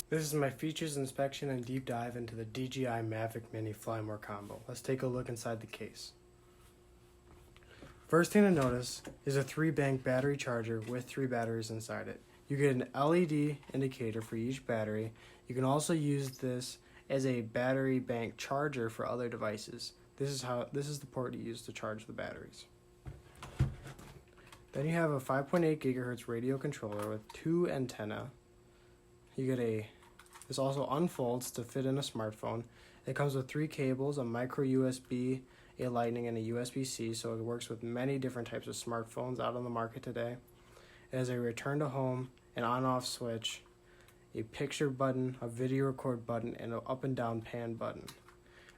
This is my features inspection and deep dive into the DJI Mavic Mini Fly More combo. Let's take a look inside the case. First thing to notice is a 3-bank battery charger with 3 batteries inside it. You get an LED indicator for each battery. You can also use this as a battery bank charger for other devices. This is the port you use to charge the batteries. Then you have a 5.8 gigahertz radio controller with 2 antennae. This also unfolds to fit in a smartphone. It comes with 3 cables, a micro USB, a Lightning, and a USB-C, so it works with many different types of smartphones out on the market today. It has a return to home, an on-off switch, a picture button, a video record button, and an up and down pan button.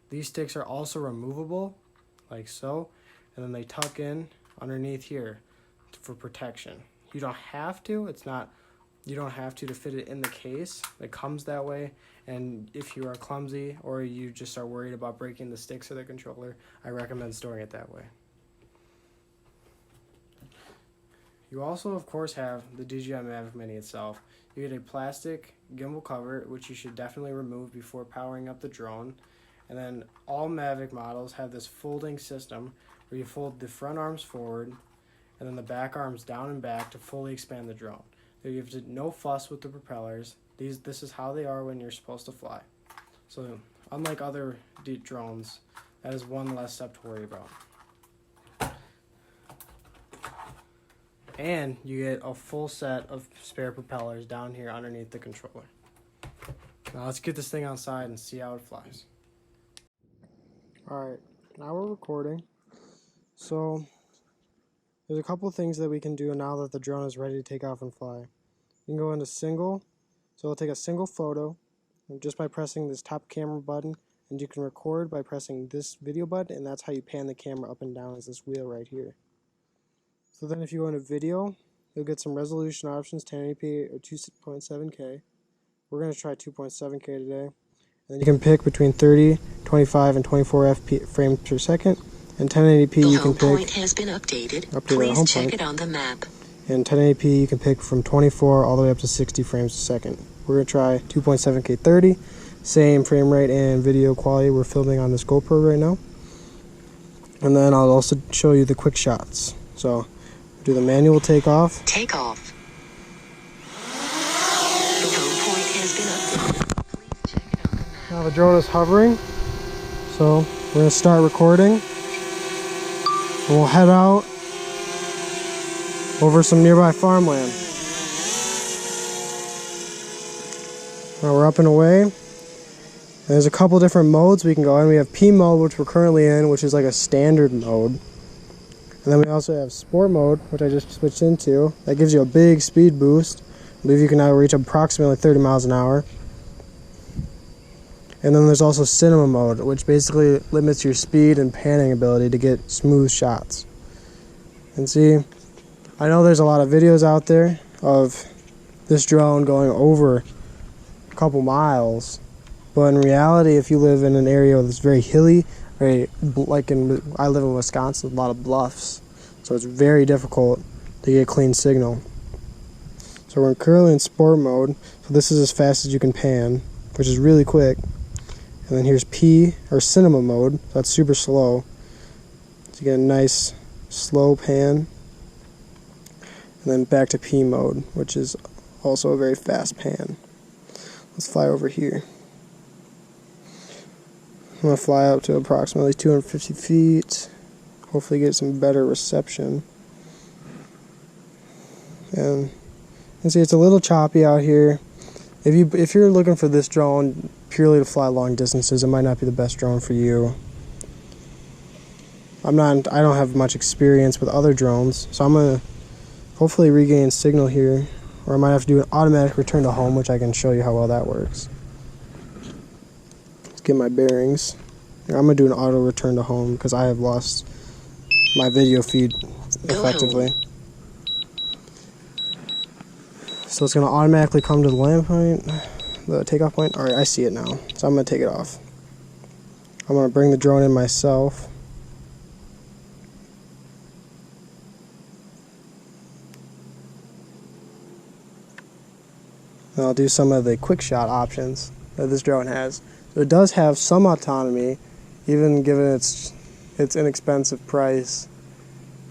These sticks are also removable, like so, and then they tuck in underneath here for protection. You don't have to, you don't have to fit it in the case. It comes that way, and if you are clumsy or you just are worried about breaking the sticks of the controller, I recommend storing it that way. You also, of course, have the DJI Mavic Mini itself. You get a plastic gimbal cover, which you should definitely remove before powering up the drone. And then all Mavic models have this folding system where you fold the front arms forward and then the back arms down and back to fully expand the drone. You have no fuss with the propellers. This is how they are when you're supposed to fly. So unlike other drones, that is one less step to worry about. And you get a full set of spare propellers down here underneath the controller. Now let's get this thing outside and see how it flies. Alright, now we're recording. So there's a couple things that we can do now that the drone is ready to take off and fly. You can go into single, so it'll take a single photo just by pressing this top camera button, and you can record by pressing this video button, and that's how you pan the camera up and down, is this wheel right here. So then if you go into video, you'll get some resolution options, 1080p or 2.7K. We're going to try 2.7K today. And then you can pick between 30, 25, and 24 frames per second. And 1080p you can pick. The home point has been updated. Please check it on the map. And 1080p you can pick from 24 all the way up to 60 frames a second. We're going to try 2.7K 30. Same frame rate and video quality. We're filming on this GoPro right now. And then I'll also show you the quick shots. So do the manual takeoff. Takeoff. The home point has been updated. Please check it on the map. Now the drone is hovering. So we're going to start recording. We'll head out over some nearby farmland. Now we're up and away. And there's a couple different modes we can go in. We have P mode, which we're currently in, which is like a standard mode. And then we also have sport mode, which I just switched into. That gives you a big speed boost. I believe you can now reach approximately 30 miles an hour. And then there's also cinema mode, which basically limits your speed and panning ability to get smooth shots. And see, I know there's a lot of videos out there of this drone going over a couple miles, but in reality, if you live in an area that's very hilly, I live in Wisconsin, a lot of bluffs, so it's very difficult to get clean signal. So we're currently in sport mode, so this is as fast as you can pan, which is really quick. And then here's P, or cinema mode, so that's super slow. So you get a nice slow pan. And then back to P mode, which is also a very fast pan. Let's fly over here. I'm going to fly up to approximately 250 feet. Hopefully get some better reception. And you can see it's a little choppy out here. If you're looking for this drone purely to fly long distances, it might not be the best drone for you. I don't have much experience with other drones, so I'm going to hopefully regain signal here, or I might have to do an automatic return to home, which I can show you how well that works. Let's get my bearings. I'm going to do an auto return to home because I have lost my video feed effectively. So it's going to automatically come to the land point, the takeoff point. Alright, I see it now. So I'm going to take it off. I'm going to bring the drone in myself. And I'll do some of the quick shot options that this drone has. So it does have some autonomy, even given its inexpensive price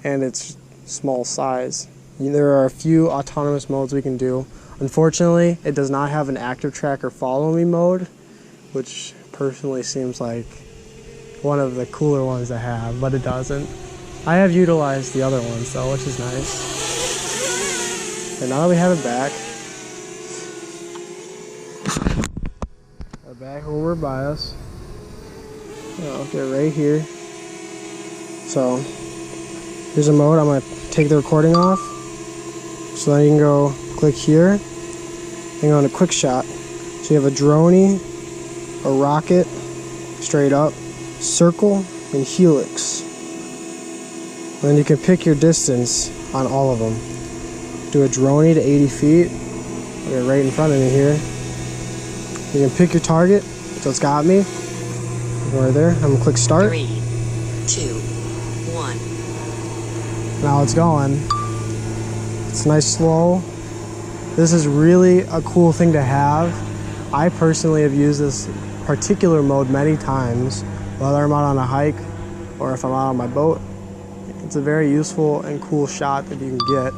and its small size. There are a few autonomous modes we can do. Unfortunately, it does not have an active tracker follow me mode, which personally seems like one of the cooler ones to have, but it doesn't. I have utilized the other ones though, which is nice. And now that we have it back, we're back over by us. I'll get right here. So here's a mode. I'm gonna take the recording off. So then you can go click here and go into quick shot. So you have a droney, a rocket, straight up, circle, and helix. And then you can pick your distance on all of them. Do a droney to 80 feet. I'll get right in front of me here. You can pick your target. So it's got me. Right there. I'm gonna click start. 3, 2, 1. Now it's going. It's nice slow. This is really a cool thing to have. I personally have used this particular mode many times, whether I'm out on a hike or if I'm out on my boat. It's a very useful and cool shot that you can get.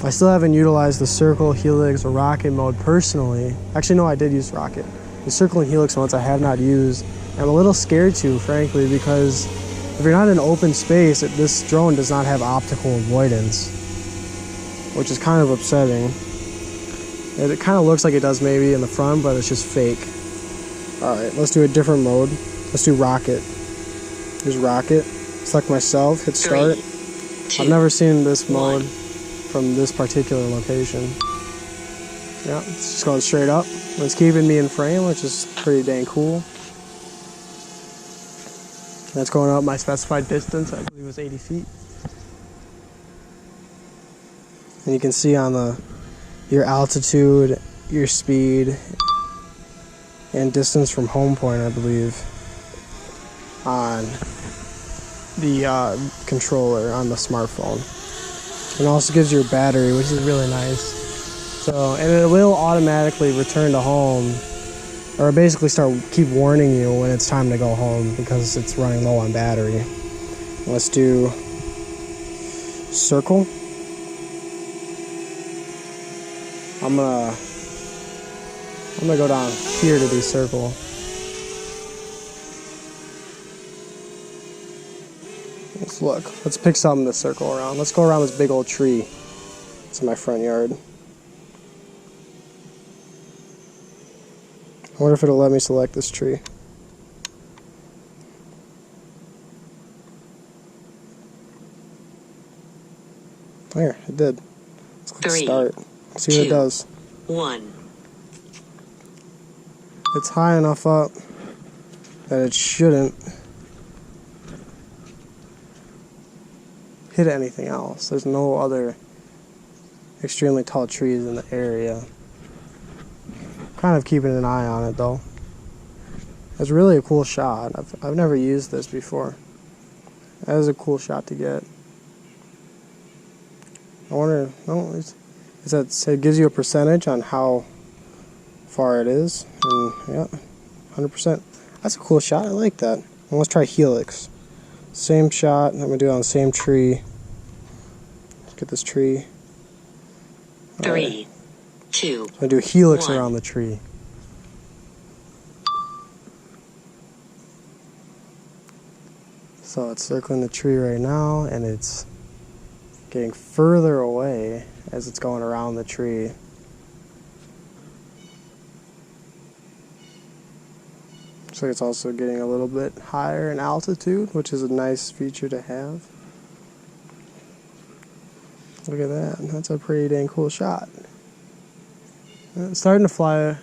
I still haven't utilized the circle, helix, or rocket mode personally. Actually, no, I did use rocket. The circle and helix modes I have not used. I'm a little scared to, frankly, because if you're not in open space, this drone does not have optical avoidance, which is kind of upsetting. It kind of looks like it does maybe in the front, but it's just fake. Alright, let's do a different mode. Let's do rocket. Here's rocket. Select myself, hit start. 3, 2, I've never seen this 1. mode from this particular location. Yeah, it's just going straight up. It's keeping me in frame, which is pretty dang cool. That's going up my specified distance. I believe it was 80 feet. And you can see on your altitude, your speed, and distance from home point, I believe, on the controller on the smartphone. It also gives you a battery, which is really nice. So, and it will automatically return to home, or basically keep warning you when it's time to go home because it's running low on battery. Let's do circle. I'm gonna go down here to do circle. Let's look. Let's pick something to circle around. Let's go around this big old tree. It's in my front yard. I wonder if it'll let me select this tree. There, it did. Let's click 3, start. See what it does. 1. It's high enough up that it shouldn't hit anything else. There's no other extremely tall trees in the area. Kind of keeping an eye on it though. It's really a cool shot. I've never used this before. That is a cool shot to get. I wonder, no, it gives you a percentage on how far it is, and yeah, 100%. That's a cool shot. I like that. And let's try helix. Same shot. I'm gonna do it on the same tree. Let's get this tree. 3, 2. I'm gonna do a helix 1. around the tree. So it's circling the tree right now, and it's getting further away as it's going around the tree. Looks like it's also getting a little bit higher in altitude, which is a nice feature to have. Look at that. That's a pretty dang cool shot. It's starting to fly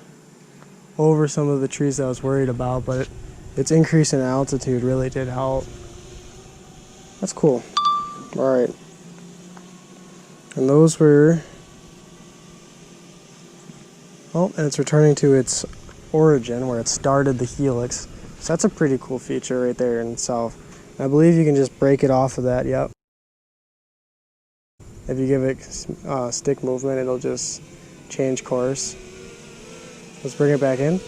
over some of the trees that I was worried about, but its increase in altitude really did help. That's cool. Alright. And those were... Oh, and it's returning to its origin where it started the helix. So that's a pretty cool feature right there in itself. And I believe you can just break it off of that, yep. If you give it stick movement, it'll just change course. Let's bring it back in.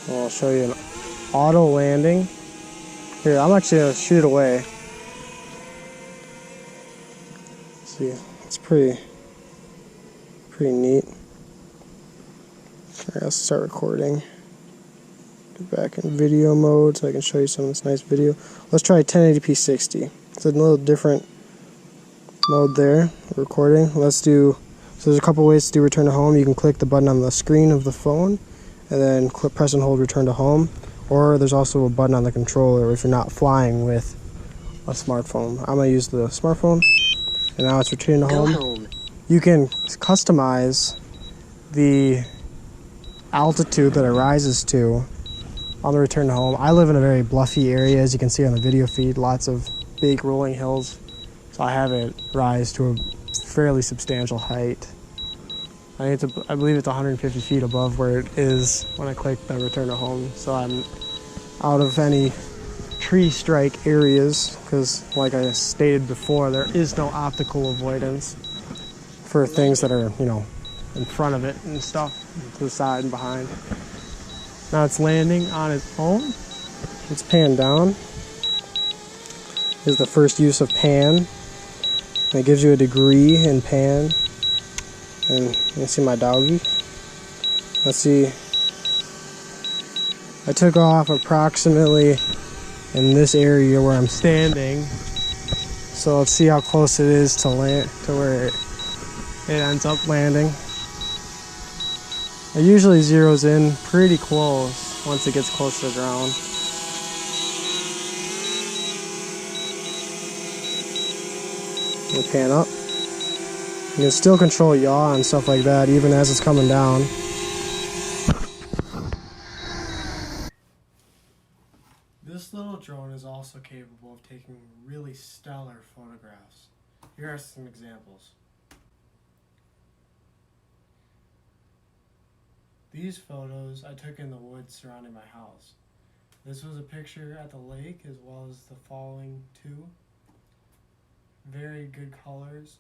I'll show you an auto landing. Here, I'm actually going to shoot it away. See, it's pretty neat. Alright, let's start recording. Get back in video mode so I can show you some of this nice video. Let's try 1080p 60. It's a little different mode there, recording. Let's do, so there's a couple ways to do return to home. You can click the button on the screen of the phone and then press and hold return to home. Or there's also a button on the controller if you're not flying with a smartphone. I'm going to use the smartphone. And now it's returning to home. You can customize the altitude that it rises to on the return to home. I live in a very bluffy area, as you can see on the video feed, lots of big rolling hills. So I have it rise to a fairly substantial height. I believe it's 150 feet above where it is when I click the return to home. So I'm out of any tree strike areas because, like I stated before, there is no optical avoidance for things that are, you know, in front of it and stuff, to the side and behind. Now it's landing on its own. It's pan down. This is the first use of pan. It gives you a degree in pan. And you can see my doggy. Let's see. I took off approximately in this area where I'm standing. So let's see how close it is to land, to where it ends up landing. It usually zeroes in pretty close once it gets close to the ground. We'll pan up. You can still control yaw and stuff like that even as it's coming down. This little drone is also capable of taking really stellar photographs. Here are some examples. These photos I took in the woods surrounding my house. This was a picture at the lake as well as the following two. Very good colors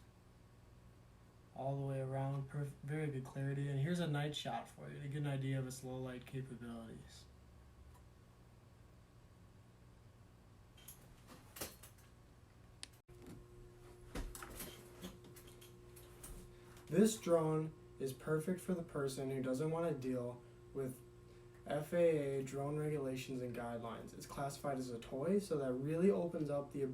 all the way around, very good clarity. And here's a night shot for you to get an idea of its low light capabilities. This drone is perfect for the person who doesn't want to deal with FAA drone regulations and guidelines. It's classified as a toy, so that really opens up the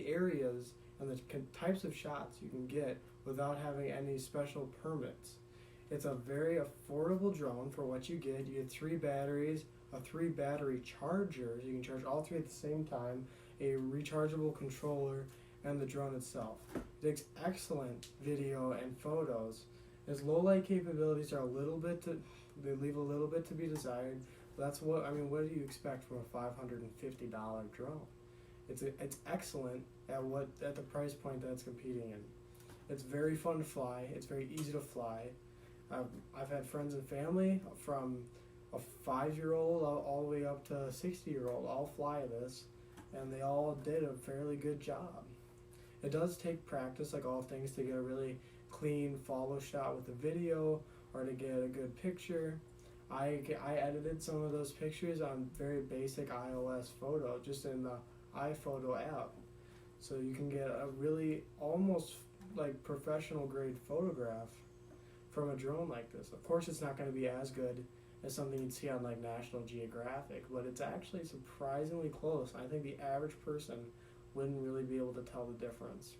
areas and the types of shots you can get without having any special permits. It's a very affordable drone for what you get. You get 3 batteries, a 3 battery charger, you can charge all 3 at the same time, a rechargeable controller, and the drone itself. It takes excellent video and photos. Its low light capabilities are they leave a little bit to be desired. That's what do you expect from a $550 drone? It's excellent at the price point that it's competing in. It's very fun to fly. It's very easy to fly. I've had friends and family from a 5-year-old all the way up to a 60-year-old all fly this, and they all did a fairly good job. It does take practice, like all things, to get a really clean follow shot with the video or to get a good picture. I edited some of those pictures on very basic iOS photo, just in the iPhoto app. So you can get a really almost like professional grade photograph from a drone like this. Of course, it's not going to be as good as something you'd see on like National Geographic, but it's actually surprisingly close. I think the average person wouldn't really be able to tell the difference.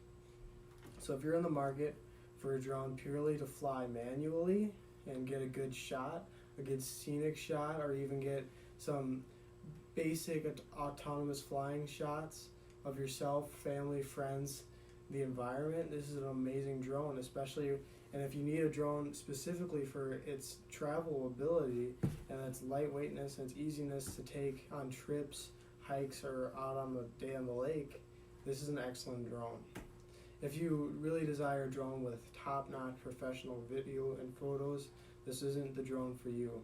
So if you're in the market for a drone purely to fly manually and get a good shot, a good scenic shot, or even get some basic autonomous flying shots of yourself, family, friends, the environment, this is an amazing drone, especially, and if you need a drone specifically for its travel ability and its lightweightness and its easiness to take on trips, hikes, or out on the day on the lake, this is an excellent drone. If you really desire a drone with top-notch professional video and photos, this isn't the drone for you.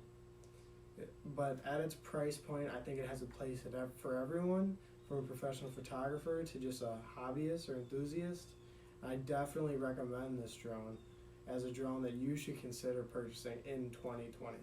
But at its price point, I think it has a place for everyone, from a professional photographer to just a hobbyist or enthusiast. I definitely recommend this drone as a drone that you should consider purchasing in 2020.